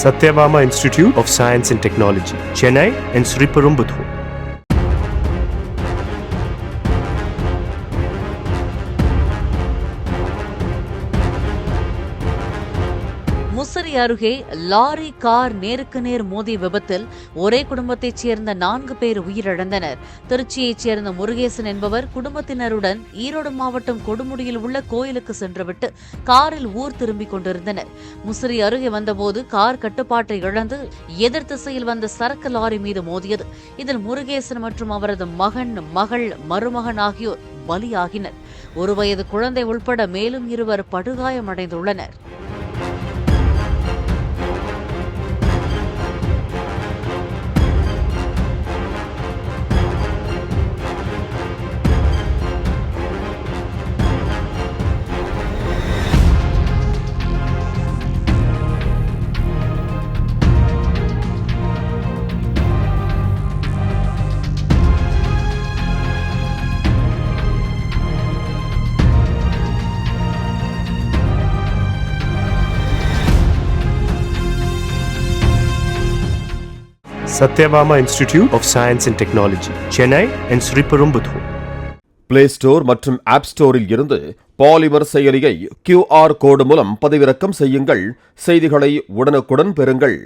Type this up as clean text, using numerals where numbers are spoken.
Satyabama Institute of Science and Technology, Chennai and Sriperumbudur. Musiri அருகே lorry car நேருக்கு நேர் மோதிய விபத்தில் ஒரே குடும்பத்தைச் சேர்ந்த 4 பேர் உயிரிழந்தனர். திருச்சியைச் சேர்ந்த முருகேசன் என்பவர் குடும்பத்தினருடன் ஈரோடு மாவட்டம் கொடுமுடியில் உள்ள கோயிலுக்கு சென்றுவிட்டு காரில் ஊர் திரும்பிக் கொண்டிருந்தனர். முசிறி அருகே வந்தபோது கார் கட்டுப்பாட்டை இழந்து எதிர் திசையில் வந்த சரக்கு லாரி மீது மோதியது. இதில் முருகேசன் மற்றும் அவரது மகன், மகள், மருமகன் ஆகியோர் பலியாகினர். 1 வயது குழந்தை உள்பட மேலும் 2 படுகாயமடைந்துள்ளனர். Satyabama Institute of Science and Technology, Chennai and Sriperumbudur. Play store மற்றும் ஆப் ஸ்டோரில் இருந்து பாலிமர் செயலியை QR கோடு மூலம் பதிவிறக்கம் செய்யுங்கள். செய்திகளை உடனுக்குடன் பெறுங்கள்.